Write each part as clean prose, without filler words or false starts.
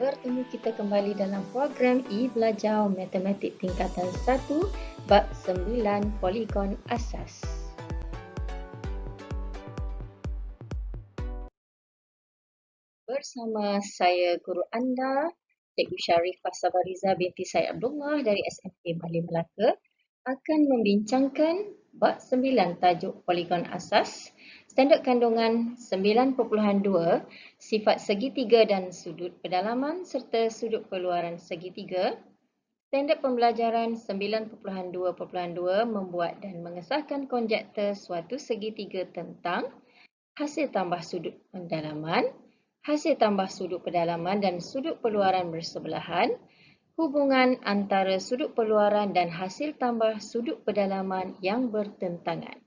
Bertemu kita kembali dalam program e-belajar Matematik tingkatan 1 bab 9 poligon asas. Bersama saya guru anda, Cikgu Sharifah Sabariza binti Said Abdullah dari SMP Malim Melaka akan membincangkan bab 9 tajuk poligon asas, standard kandungan 9.2, sifat segitiga dan sudut pedalaman serta sudut keluaran segitiga. Standard pembelajaran 9.2.2 membuat dan mengesahkan konjektor suatu segitiga tentang hasil tambah sudut pendalaman, hasil tambah sudut pedalaman dan sudut peluaran bersebelahan, hubungan antara sudut peluaran dan hasil tambah sudut pedalaman yang bertentangan.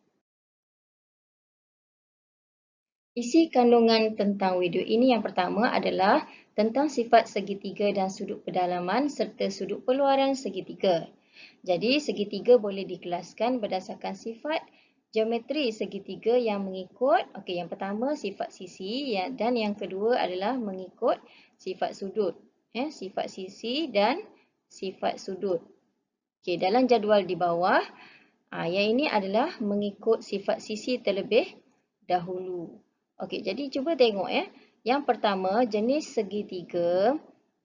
Isi kandungan tentang video ini yang pertama adalah tentang sifat segitiga dan sudut pedalaman serta sudut peluaran segitiga. Jadi segitiga boleh dikelaskan berdasarkan sifat geometri segitiga yang mengikut, yang pertama sifat sisi dan yang kedua adalah mengikut sifat sudut. Sifat sisi dan sifat sudut. Dalam jadual di bawah, yang ini adalah mengikut sifat sisi terlebih dahulu. Jadi cuba tengok Yang pertama, jenis segitiga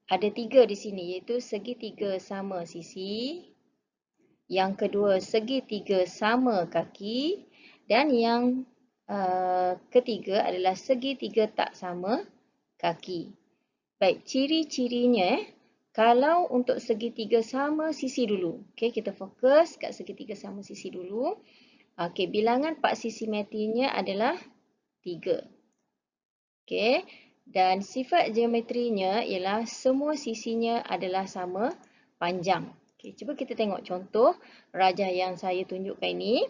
ada 3 di sini, iaitu segitiga sama sisi. Yang kedua, segitiga sama kaki. Dan yang ketiga adalah segitiga tak sama kaki. Baik, ciri-cirinya kalau untuk segitiga sama sisi dulu. Kita fokus kat segitiga sama sisi dulu. Bilangan paksi simetrinya adalah 3. Dan sifat geometrinya ialah semua sisinya adalah sama panjang. Cuba kita tengok contoh rajah yang saya tunjukkan ini.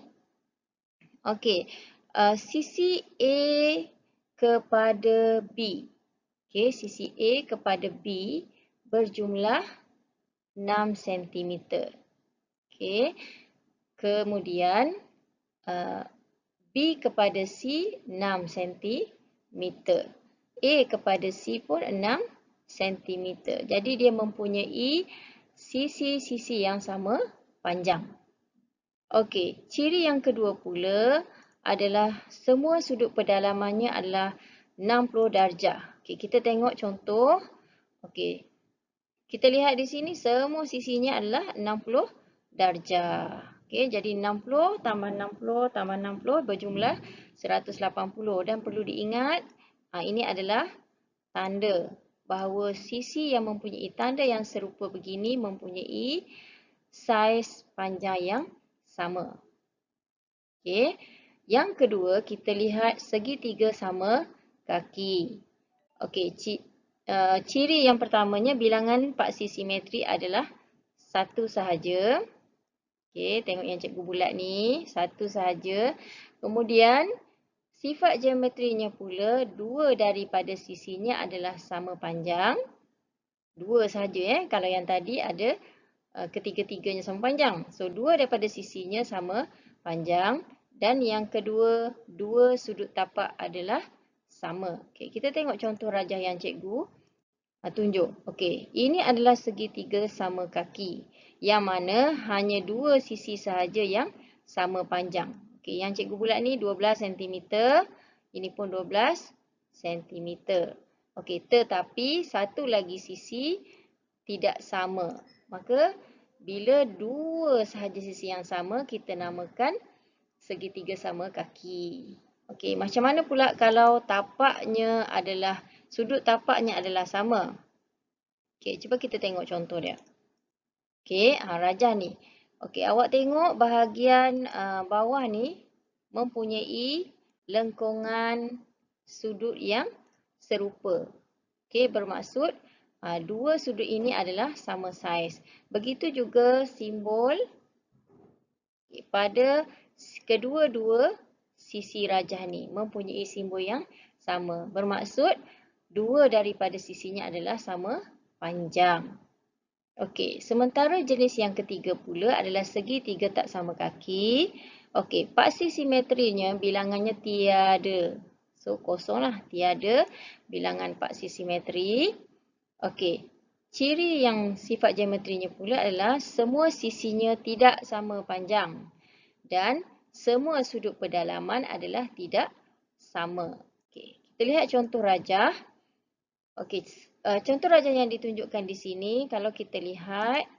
Sisi A kepada B. Sisi A kepada B berjumlah 6 cm. Kemudian B kepada C 6 cm. A kepada C pun 6 cm. Jadi dia mempunyai sisi-sisi yang sama panjang. Ciri yang kedua pula adalah semua sudut pedalamannya adalah 60 darjah. Kita tengok contoh. Kita lihat di sini semua sisinya adalah 60 darjah. Jadi 60 tambah 60 tambah 60 berjumlah 180. Dan perlu diingat, ini adalah tanda bahawa sisi yang mempunyai tanda yang serupa begini mempunyai saiz panjang yang sama. Yang kedua, kita lihat segitiga sama kaki. Ciri yang pertamanya, bilangan paksi simetri adalah satu sahaja. Tengok yang cikgu bulat ni, satu sahaja. Kemudian, sifat geometrinya pula, dua daripada sisinya adalah sama panjang. Dua sahaja kalau yang tadi ada ketiga-tiganya sama panjang. So, dua daripada sisinya sama panjang. Dan yang kedua, dua sudut tapak adalah sama. Kita tengok contoh rajah yang cikgu tunjuk. Ini adalah segitiga sama kaki. Yang mana hanya dua sisi sahaja yang sama panjang. Yang cikgu bulat ni 12 cm. Ini pun 12 cm. Tetapi satu lagi sisi tidak sama. Maka bila dua sahaja sisi yang sama, kita namakan segitiga sama kaki. Macam mana pula kalau tapaknya adalah, sudut tapaknya adalah sama? Cuba kita tengok contoh dia. Rajah ni. Awak tengok bahagian bawah ni mempunyai lengkungan sudut yang serupa. Bermaksud dua sudut ini adalah sama saiz. Begitu juga simbol pada kedua-dua sisi rajah ni mempunyai simbol yang sama. Bermaksud dua daripada sisinya adalah sama panjang. Sementara jenis yang ketiga pula adalah segitiga tak sama kaki. Paksi simetrinya bilangannya tiada. So, kosong lah, tiada bilangan paksi simetri. Okey. Ciri yang sifat geometrinya pula adalah semua sisinya tidak sama panjang dan semua sudut pedalaman adalah tidak sama. Okey, kita lihat contoh rajah. Okey, contoh rajah yang ditunjukkan di sini kalau kita lihat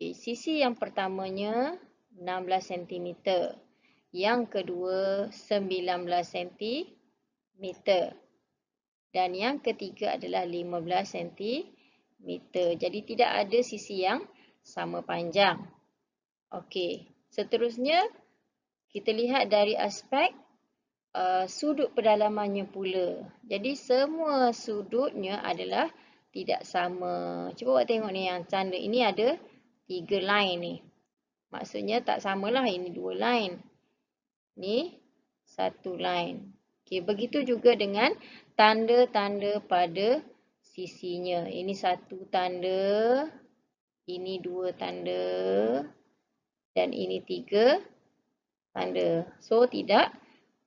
sisi yang pertamanya 16 cm, yang kedua 19 cm dan yang ketiga adalah 15 cm. Jadi tidak ada sisi yang sama panjang. Okey, seterusnya kita lihat dari aspek sudut pedalamannya pula. Jadi semua sudutnya adalah tidak sama. Cuba awak tengok ni yang tanda ini ada 3 line ni. Maksudnya tak samalah, ini 2 line. Ni 1 line. Okey, begitu juga dengan tanda-tanda pada sisinya. Ini 1 tanda, ini 2 tanda dan ini 3 tanda. So tidak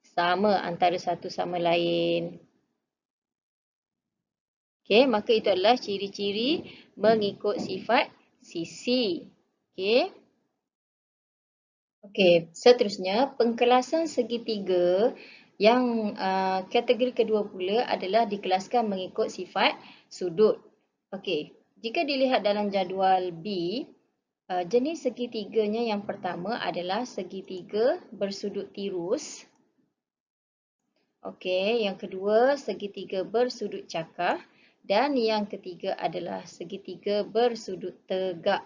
sama antara satu sama lain. Okey, maka itu adalah ciri-ciri mengikut sifat sisi. Okey. Okey, seterusnya pengkelasan segitiga yang kategori kedua pula adalah dikelaskan mengikut sifat sudut. Okey, jika dilihat dalam jadual B, jenis segitiganya yang pertama adalah segitiga bersudut tirus. Okey, yang kedua segitiga bersudut cakah dan yang ketiga adalah segitiga bersudut tegak.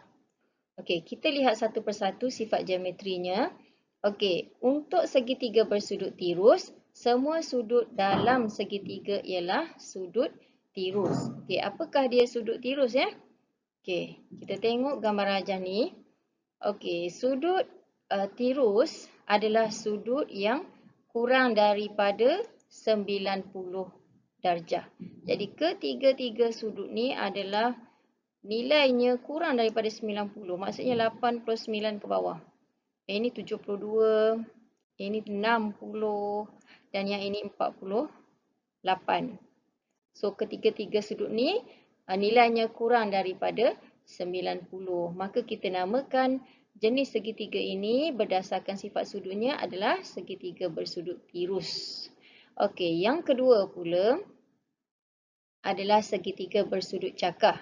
Okey, kita lihat satu persatu sifat geometrinya. Okey, untuk segitiga bersudut tirus, semua sudut dalam segitiga ialah sudut tirus. Okey, apakah dia sudut tirus ya? Okey, kita tengok gambar rajah ni. Okey, sudut tirus adalah sudut yang kurang daripada 90 darjah. Jadi ketiga-tiga sudut ni adalah nilainya kurang daripada 90, maksudnya 89 ke bawah. Ini 72, ini 60 dan yang ini 48. So ketiga-tiga sudut ni nilainya kurang daripada 90. Maka kita namakan jenis segitiga ini berdasarkan sifat sudutnya adalah segitiga bersudut tirus. Okey, yang kedua pula adalah segitiga bersudut cakah.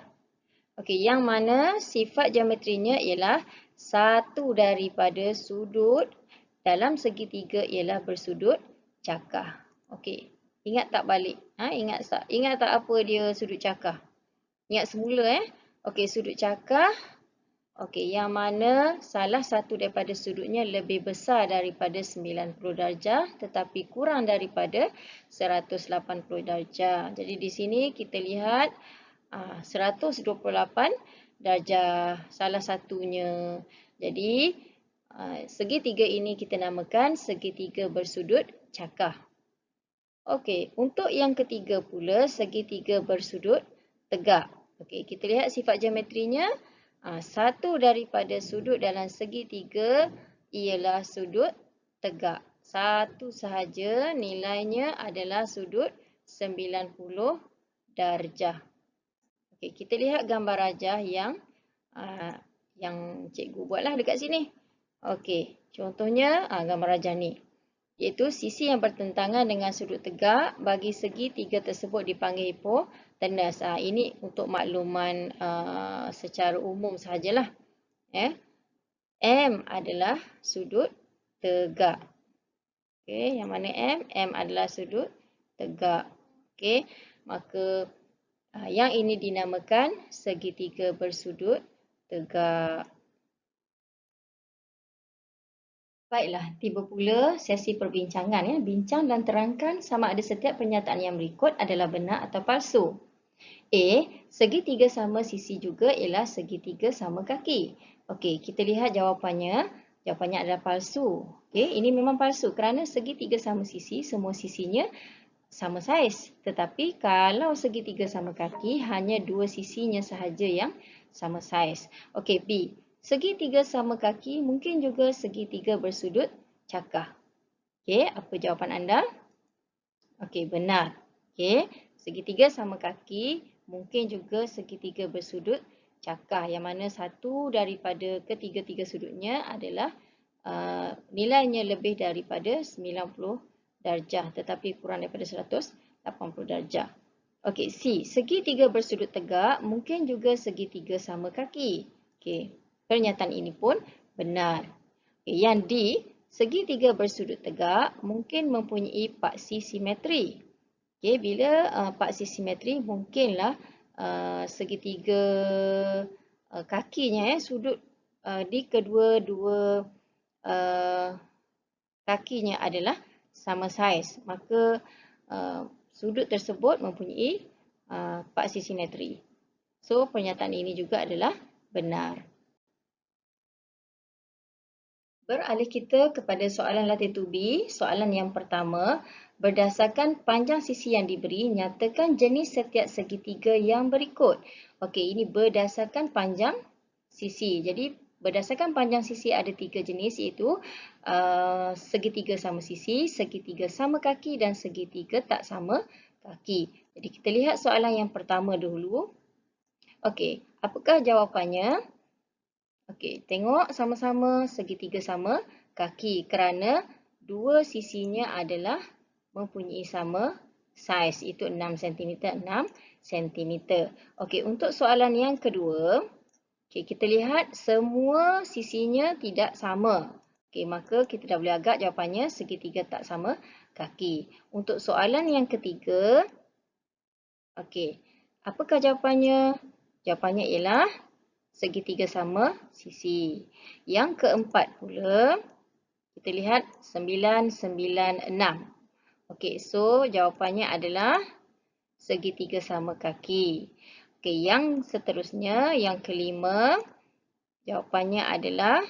Okey, yang mana sifat geometrinya ialah satu daripada sudut dalam segitiga ialah bersudut cakah. Okey, ingat tak balik? Ingat tak apa dia sudut cakah? Ingat semula Okey, sudut cakah. Okey, yang mana salah satu daripada sudutnya lebih besar daripada 90 darjah tetapi kurang daripada 180 darjah. Jadi di sini kita lihat 128 darjah salah satunya. Jadi segitiga ini kita namakan segitiga bersudut cakah. Okey, untuk yang ketiga pula segitiga bersudut tegak. Okey, kita lihat sifat geometrinya. Satu daripada sudut dalam segitiga ialah sudut tegak. Satu sahaja nilainya adalah sudut 90 darjah. Okey, kita lihat gambar rajah yang cikgu buatlah dekat sini. Okey, contohnya gambar rajah ni. Iaitu sisi yang bertentangan dengan sudut tegak bagi segi tiga tersebut dipanggil hipotenus. Ini untuk makluman secara umum sahajalah. M adalah sudut tegak. Okey, yang mana M? M adalah sudut tegak. Okey, maka yang ini dinamakan segitiga bersudut tegak. Baiklah, tiba pula sesi perbincangan. Bincang dan terangkan sama ada setiap pernyataan yang berikut adalah benar atau palsu. A. Segitiga sama sisi juga ialah segitiga sama kaki. Okey, kita lihat jawapannya. Jawapannya adalah palsu. Okey, ini memang palsu kerana segitiga sama sisi, semua sisinya sama saiz. Tetapi kalau segitiga sama kaki, hanya dua sisinya sahaja yang sama saiz. Okey, B. Segitiga sama kaki mungkin juga segitiga bersudut cakah. Okey, apa jawapan anda? Okey, benar. Okey, segitiga sama kaki mungkin juga segitiga bersudut cakar, yang mana satu daripada ketiga-tiga sudutnya adalah nilainya lebih daripada 90 darjah tetapi kurang daripada 180 darjah. Okey, C. Segitiga bersudut tegak mungkin juga segitiga sama kaki. Okey, pernyataan ini pun benar. Okay, yang D. Segitiga bersudut tegak mungkin mempunyai paksi simetri. Okey, bila paksi simetri mungkinlah segitiga kakinya sudut di kedua-dua kakinya adalah sama saiz, maka sudut tersebut mempunyai paksi simetri. So, pernyataan ini juga adalah benar. Beralih kita kepada soalan latih tubi. Soalan yang pertama, berdasarkan panjang sisi yang diberi, nyatakan jenis setiap segitiga yang berikut. Okey, ini berdasarkan panjang sisi. Jadi, berdasarkan panjang sisi ada 3 jenis, iaitu segitiga sama sisi, segitiga sama kaki dan segitiga tak sama kaki. Jadi, kita lihat soalan yang pertama dulu. Okey, apakah jawapannya? Okey, tengok sama-sama segitiga sama kaki kerana dua sisinya adalah mempunyai sama saiz, itu 6 cm, 6 cm. Okey, untuk soalan yang kedua, okey, kita lihat semua sisinya tidak sama. Okey, maka kita dah boleh agak jawapannya segitiga tak sama kaki. Untuk soalan yang ketiga, okey, apakah jawapannya? Jawapannya ialah segitiga sama sisi. Yang keempat pula, kita lihat 996. Okey, so jawapannya adalah segitiga sama kaki. Okey, yang seterusnya, yang kelima, jawapannya adalah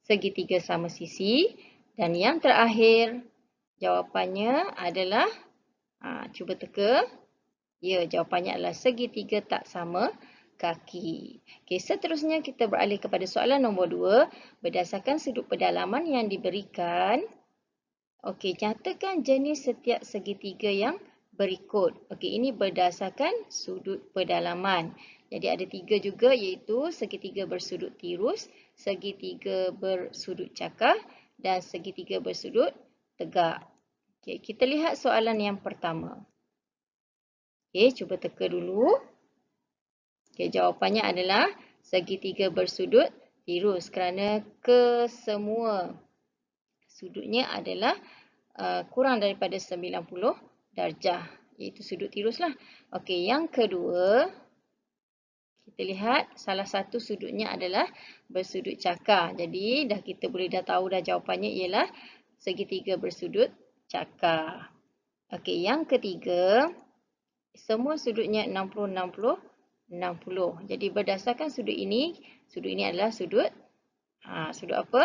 segitiga sama sisi. Dan yang terakhir, jawapannya adalah, cuba teka. Ya, jawapannya adalah segitiga tak sama kaki. Okey, seterusnya kita beralih kepada soalan nombor 2. Berdasarkan sudut pedalaman yang diberikan, okey, nyatakan jenis setiap segitiga yang berikut. Okey, ini berdasarkan sudut pedalaman. Jadi ada 3 juga, iaitu segitiga bersudut tirus, segitiga bersudut cakar dan segitiga bersudut tegak. Okey, kita lihat soalan yang pertama. Okey, cuba teka dulu. Okey, jawapannya adalah segitiga bersudut tirus kerana kesemua sudutnya adalah kurang daripada 90 darjah, iaitu sudut tirus lah. Okey, yang kedua, kita lihat salah satu sudutnya adalah bersudut cakar. Jadi kita boleh tahu jawapannya ialah segitiga bersudut cakar. Okey, yang ketiga, semua sudutnya 60, 60, 60. Jadi berdasarkan sudut ini adalah sudut apa?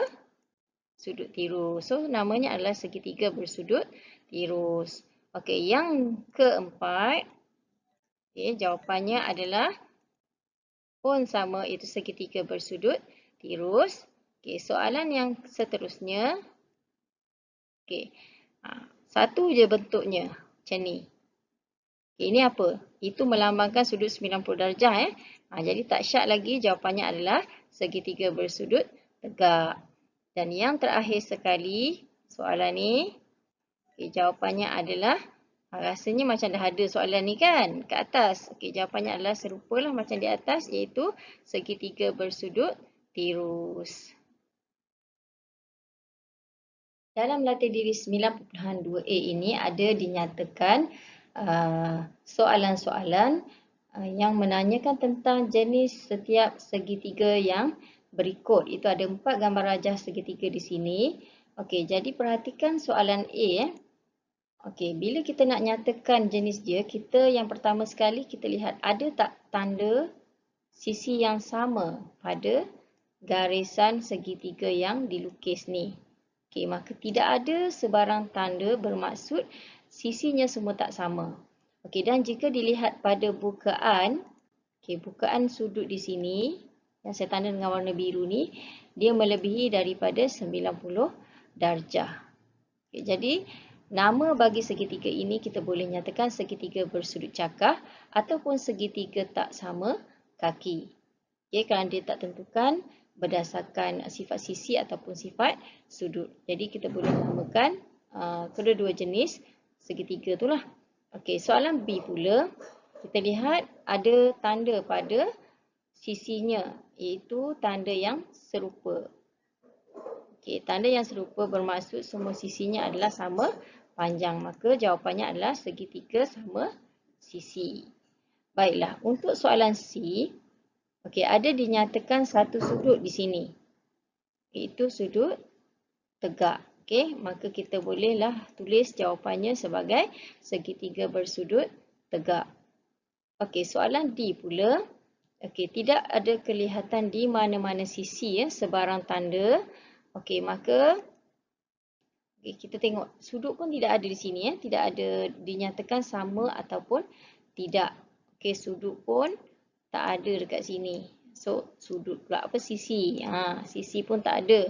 Sudut tirus. So namanya adalah segitiga bersudut tirus. Okey, yang keempat, jawapannya adalah pun sama, iaitu segitiga bersudut tirus. Okey, soalan yang seterusnya. Okey. Satu je bentuknya macam ni. Okay, ini apa? Itu melambangkan sudut 90 darjah. Jadi tak syak lagi, jawapannya adalah segitiga bersudut tegak. Dan yang terakhir sekali, soalan ni, okay, jawapannya adalah, rasanya macam dah ada soalan ni kan, kat atas. Okay, jawapannya adalah serupalah macam di atas, iaitu segitiga bersudut tirus. Dalam latih diri 9.2a ini ada dinyatakan soalan-soalan yang menanyakan tentang jenis setiap segitiga yang berikut. Itu ada 4 gambar rajah segitiga di sini. Okey, jadi perhatikan soalan A. Okey, bila kita nak nyatakan jenis dia, kita yang pertama sekali kita lihat ada tak tanda sisi yang sama pada garisan segitiga yang dilukis ni. Okey, maka tidak ada sebarang tanda bermaksud sisinya semua tak sama. Okey, dan jika dilihat pada bukaan, bukaan sudut di sini yang saya tanda dengan warna biru ni, dia melebihi daripada 90 darjah. Okey, jadi nama bagi segitiga ini kita boleh nyatakan segitiga bersudut cakah ataupun segitiga tak sama kaki. Okey, kerana dia tak tentukan berdasarkan sifat sisi ataupun sifat sudut. Jadi kita boleh namakan kedua-dua jenis segitiga itulah. Okey, soalan B pula, kita lihat ada tanda pada sisinya, iaitu tanda yang serupa. Okey, tanda yang serupa bermaksud semua sisinya adalah sama panjang. Maka jawapannya adalah segitiga sama sisi. Baiklah, untuk soalan C, okey, ada dinyatakan satu sudut di sini, iaitu sudut tegak. Okey, maka kita bolehlah tulis jawapannya sebagai segitiga bersudut tegak. Okey, soalan D pula. Okey, tidak ada kelihatan di mana-mana sisi sebarang tanda. Okey, maka kita tengok sudut pun tidak ada di sini tidak ada dinyatakan sama ataupun tidak. Okey, sudut pun tak ada dekat sini. So, sudut pula apa? Sisi. Sisi pun tak ada.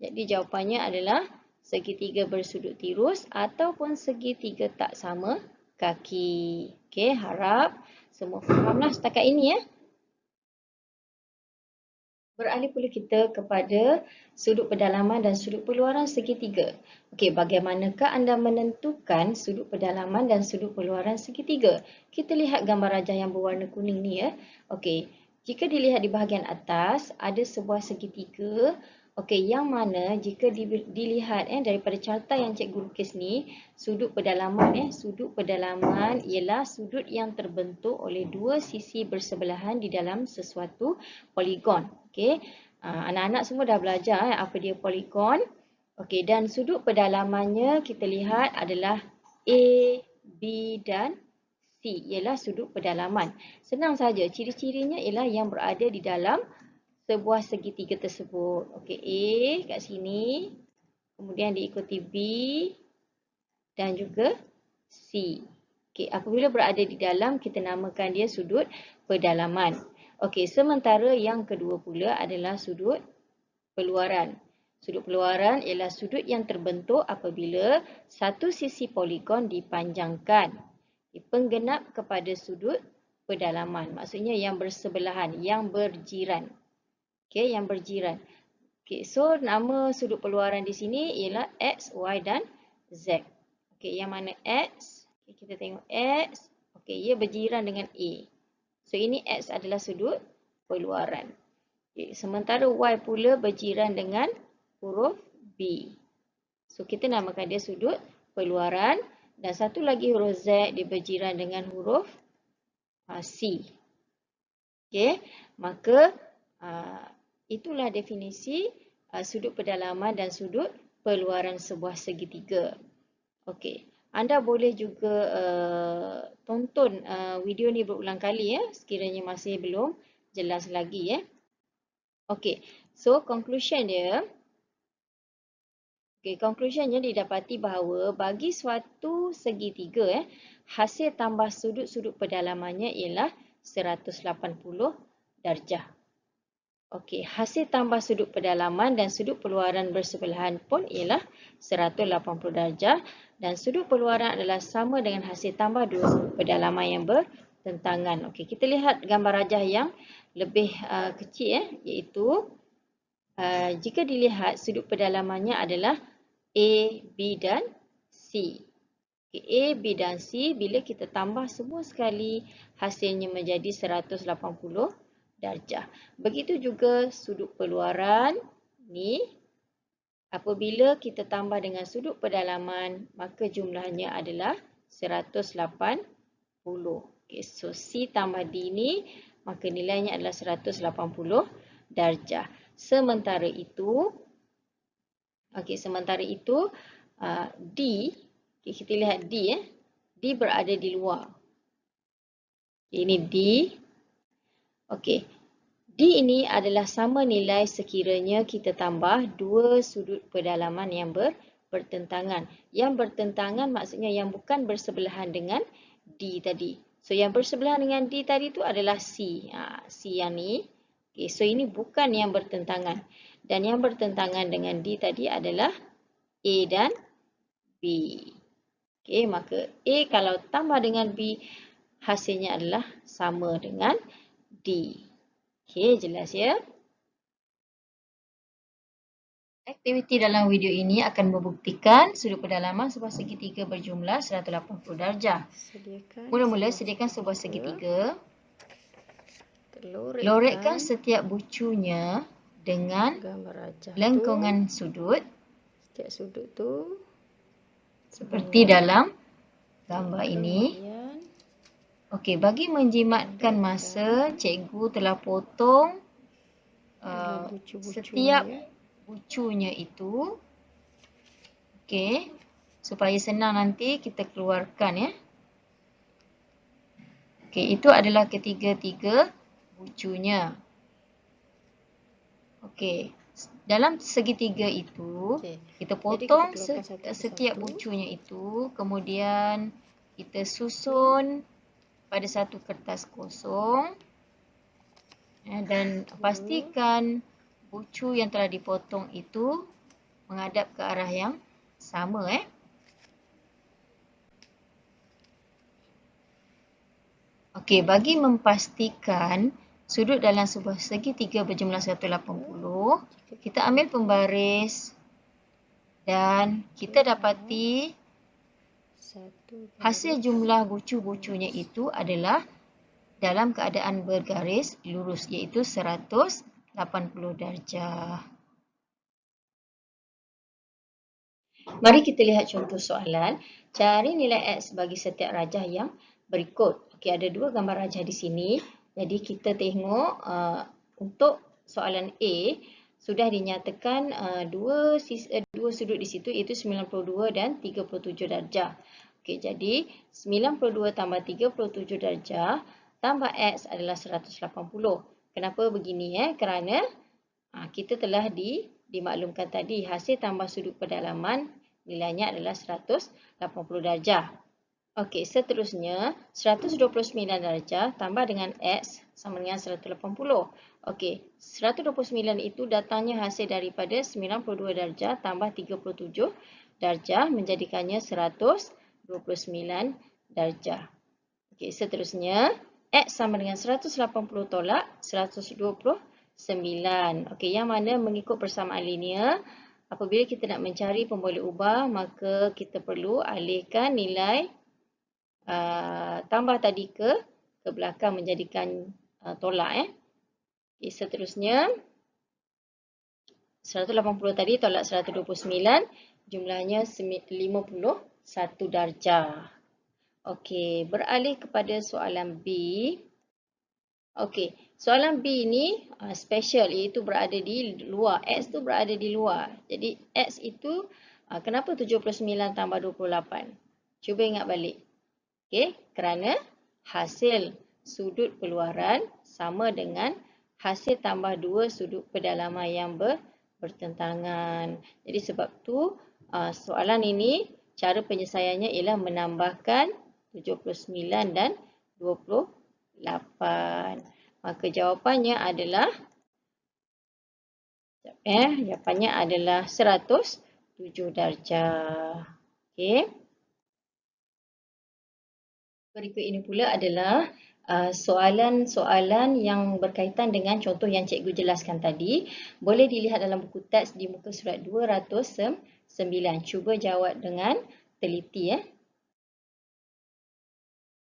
Jadi jawapannya adalah segitiga bersudut tirus ataupun segitiga tak sama kaki. Okey, harap semua fahamlah setakat ini Beralih pula kita kepada sudut pedalaman dan sudut peluaran segitiga. Okey, bagaimanakah anda menentukan sudut pedalaman dan sudut peluaran segitiga? Kita lihat gambar rajah yang berwarna kuning ni Okey, jika dilihat di bahagian atas ada sebuah segitiga. Okey, yang mana jika dilihat daripada carta yang cikgu lukis ni, sudut pedalaman ialah sudut yang terbentuk oleh dua sisi bersebelahan di dalam sesuatu poligon. Okey, anak-anak semua dah belajar apa dia poligon. Okey, dan sudut pedalamannya kita lihat adalah A, B dan C, ialah sudut pedalaman. Senang saja, ciri-cirinya ialah yang berada di dalam sebuah segitiga tersebut. Okey, A kat sini, kemudian diikuti B dan juga C. Okey, apabila berada di dalam, kita namakan dia sudut pedalaman. Okey, sementara yang kedua pula adalah sudut peluaran. Sudut peluaran ialah sudut yang terbentuk apabila satu sisi poligon dipanjangkan, dipenggenap kepada sudut pedalaman. Maksudnya yang bersebelahan, yang berjiran. Okey, yang berjiran. Okey, so nama sudut peluaran di sini ialah X, Y dan Z. Okey, yang mana X? Okay, kita tengok X. Okey, ia berjiran dengan A. So, ini X adalah sudut peluaran. Okay, sementara Y pula berjiran dengan huruf B. So, kita namakan dia sudut peluaran. Dan satu lagi huruf Z, dia berjiran dengan huruf C. Okey, maka itulah definisi sudut pedalaman dan sudut peluaran sebuah segitiga. Okey, anda boleh juga tonton video ni berulang kali sekiranya masih belum jelas lagi Okey, so conclusion dia. Okey, conclusionnya didapati bahawa bagi suatu segitiga hasil tambah sudut-sudut pedalamannya ialah 180 darjah. Okey, hasil tambah sudut pedalaman dan sudut peluaran bersebelahan pun ialah 180 darjah dan sudut peluaran adalah sama dengan hasil tambah dua sudut pedalaman yang bertentangan. Okey, kita lihat gambar rajah yang lebih kecil iaitu jika dilihat sudut pedalamannya adalah A, B dan C. Okay, A, B dan C bila kita tambah semua sekali hasilnya menjadi 180 darjah. Begitu juga sudut peluaran ni apabila kita tambah dengan sudut pedalaman maka jumlahnya adalah 180. Okay, so C tambah D ni maka nilainya adalah 180 darjah. Sementara itu D, kita lihat D D berada di luar. Ini D. Okey. D ini adalah sama nilai sekiranya kita tambah dua sudut pedalaman yang bertentangan. Yang bertentangan maksudnya yang bukan bersebelahan dengan D tadi. So yang bersebelahan dengan D tadi itu adalah C. C yang ni. Okay, so ini bukan yang bertentangan. Dan yang bertentangan dengan D tadi adalah A dan B. Okey, maka A kalau tambah dengan B, hasilnya adalah sama dengan D. Okey, jelas ya? Aktiviti dalam video ini akan membuktikan sudut pendalaman sebuah segitiga berjumlah 180 darjah. Mula-mula sediakan sebuah segitiga. Lorekkan setiap bucunya dengan lengkungan sudut. Setiap sudut tu seperti dalam gambar ini. Okey, bagi menjimatkan masa, cikgu telah potong setiap bucunya itu. Okey, supaya senang nanti kita keluarkan ya. Okey, itu adalah ketiga-tiga bucunya. Okey, dalam segitiga itu kita potong setiap bucunya itu, kemudian kita susun pada satu kertas kosong dan pastikan bucu yang telah dipotong itu menghadap ke arah yang sama Okey, bagi memastikan sudut dalam sebuah segitiga berjumlah 180, kita ambil pembaris dan kita dapati hasil jumlah bucu-bucunya itu adalah dalam keadaan bergaris lurus, iaitu 180 darjah. Mari kita lihat contoh soalan. Cari nilai X bagi setiap rajah yang berikut. Okey, ada dua gambar rajah di sini. Jadi kita tengok untuk soalan A sudah dinyatakan dua sudut di situ, iaitu 92 dan 37 darjah. Okey, jadi 92 tambah 37 darjah tambah X adalah 180. Kenapa begini? Kerana kita telah dimaklumkan tadi hasil tambah sudut pendalaman nilainya adalah 180 darjah. Okey, seterusnya 129 darjah tambah dengan X sama dengan 180. Okey, 129 itu datangnya hasil daripada 92 darjah tambah 37 darjah menjadikannya 129 darjah. Okey, seterusnya X sama dengan 180 tolak 129. Okey, yang mana mengikut persamaan linear, apabila kita nak mencari pemboleh ubah, maka kita perlu alihkan nilai tambah tadi ke belakang menjadikan tolak. Okay, seterusnya 180 tadi tolak 129 jumlahnya 51 darjah. Okey, beralih kepada soalan B. Okey, soalan B ini special, iaitu berada di luar. X tu berada di luar. Jadi X itu kenapa 79 tambah 28? Cuba ingat balik. Okey, kerana hasil sudut keluaran sama dengan hasil tambah dua sudut pendalaman yang bertentangan. Jadi sebab tu soalan ini cara penyelesaiannya ialah menambahkan 79 dan 28. Maka jawapannya adalah jawapannya adalah 107 darjah. Okey. Berikut ini pula adalah soalan-soalan yang berkaitan dengan contoh yang cikgu jelaskan tadi. Boleh dilihat dalam buku teks di muka surat 209. Cuba jawab dengan teliti.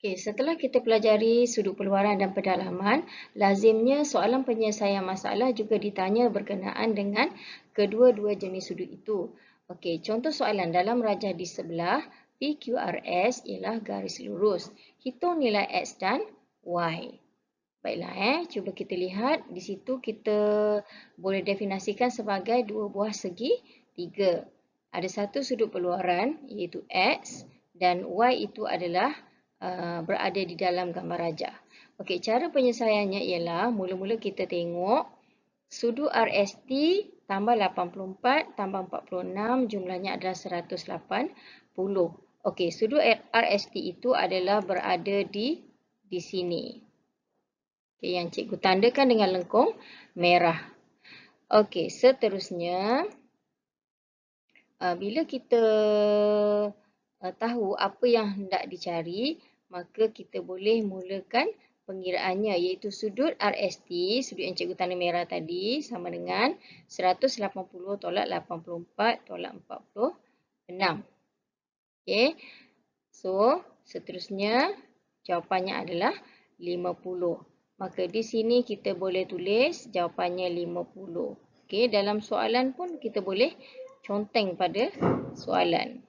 Okey, setelah kita pelajari sudut peluaran dan pendalaman, lazimnya soalan penyelesaian masalah juga ditanya berkenaan dengan kedua-dua jenis sudut itu. Okey, contoh soalan dalam rajah di sebelah, PQRS ialah garis lurus. Hitung nilai X dan Y. Baiklah, cuba kita lihat. Di situ kita boleh definisikan sebagai dua buah segi tiga. Ada satu sudut peluaran iaitu X dan Y itu adalah berada di dalam gambar rajah. Okey, cara penyelesaiannya ialah mula-mula kita tengok sudut RST tambah 84 tambah 46 jumlahnya adalah 180. Okey, sudut RST itu adalah berada di sini. Okey, yang cikgu tandakan dengan lengkung merah. Okey, seterusnya bila kita tahu apa yang hendak dicari, maka kita boleh mulakan pengiraannya, iaitu sudut RST, sudut yang cikgu tanda merah tadi, sama dengan 180 tolak 84 tolak 46. Okey. So, seterusnya jawapannya adalah 50. Maka di sini kita boleh tulis jawapannya 50. Okey, dalam soalan pun kita boleh conteng pada soalan.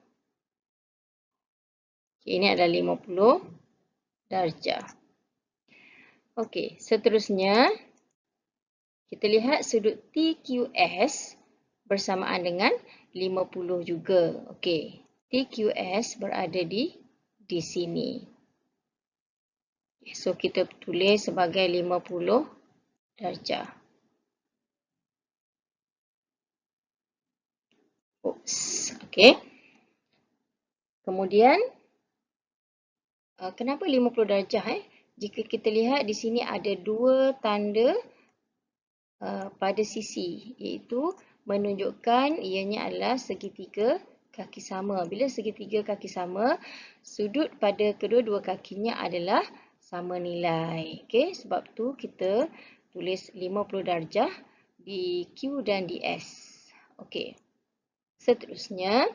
Okay, ini adalah 50 darjah. Okey, seterusnya kita lihat sudut TQS bersamaan dengan 50 juga. Okey, TQS berada di sini. So kita tulis sebagai 50 darjah. Oops. Okey. Kemudian kenapa 50 darjah? Jika kita lihat di sini ada dua tanda pada sisi, iaitu menunjukkan ianya adalah segitiga kaki sama. Bila segitiga kaki sama, sudut pada kedua-dua kakinya adalah sama nilai. Okey, sebab tu kita tulis 50 darjah di Q dan di S. Okey. Seterusnya,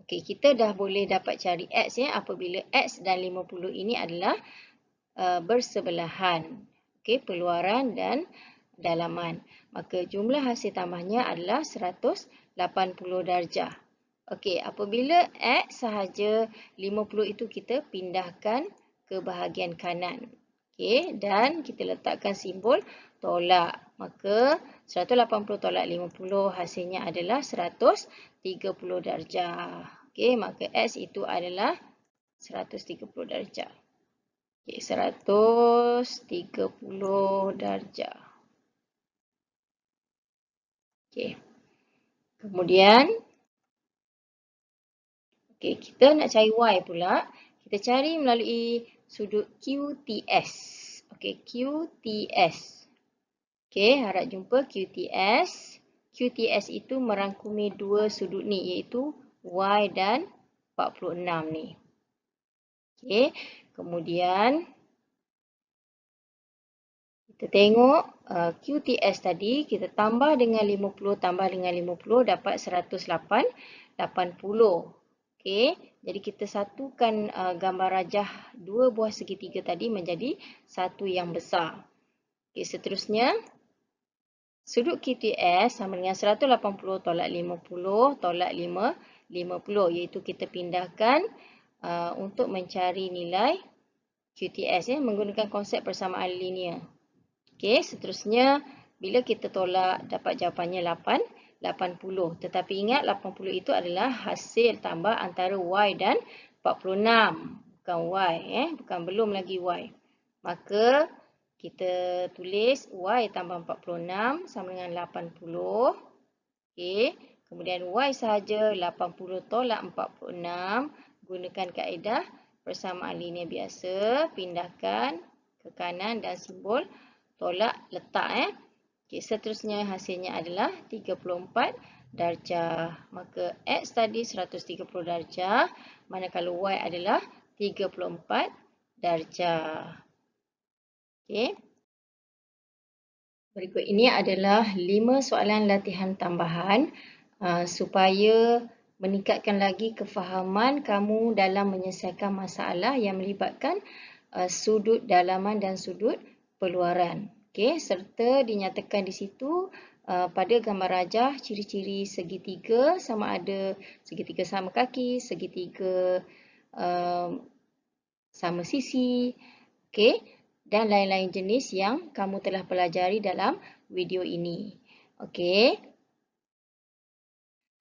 okey, kita dah boleh dapat cari X apabila X dan 50 ini adalah bersebelahan. Okey, peluaran dan dalaman. Maka jumlah hasil tambahnya adalah 180 darjah. Okey, apabila X sahaja 50 itu kita pindahkan ke bahagian kanan. Okey, dan kita letakkan simbol tolak. Maka 180 tolak 50 hasilnya adalah 130 darjah. Okey, maka X itu adalah 130 darjah. Okay, 130 darjah. Okay. Kemudian, okay, kita nak cari Y pula. Kita cari melalui sudut QTS. Okay, QTS. Okay, harap jumpa QTS. QTS itu merangkumi dua sudut ni, iaitu Y dan 46 ni. Okay, kemudian kita tengok QTS tadi, kita tambah dengan 50, tambah dengan 50 dapat 180. Okay, jadi kita satukan gambar rajah dua buah segitiga tadi menjadi satu yang besar. Okay, seterusnya, sudut QTS sama dengan 180 tolak 50 tolak 50, iaitu kita pindahkan untuk mencari nilai QTS menggunakan konsep persamaan linear. Okey, seterusnya bila kita tolak dapat jawapannya 80. Tetapi ingat 80 itu adalah hasil tambah antara Y dan 46. Bukan Y, bukan belum lagi Y. Maka kita tulis Y tambah 46 sama dengan 80. Okey, kemudian Y sahaja 80 tolak 46. Gunakan kaedah persamaan linear biasa. Pindahkan ke kanan dan simbol tolak letak. Okay, seterusnya hasilnya adalah 34 darjah. Maka X tadi 130 darjah. Manakala Y adalah 34 darjah. Okay. Berikut ini adalah 5 soalan latihan tambahan supaya meningkatkan lagi kefahaman kamu dalam menyelesaikan masalah yang melibatkan sudut dalaman dan sudut peluaran. Okay, serta dinyatakan di situ pada gambar rajah ciri-ciri segitiga, sama ada segitiga sama kaki, segitiga sama sisi, okay, dan lain-lain jenis yang kamu telah pelajari dalam video ini. Okay.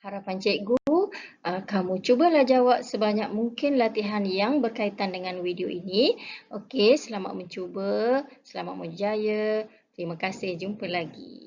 Harapan cikgu, kamu cubalah jawab sebanyak mungkin latihan yang berkaitan dengan video ini. Okey, selamat mencuba, selamat berjaya. Terima kasih, jumpa lagi.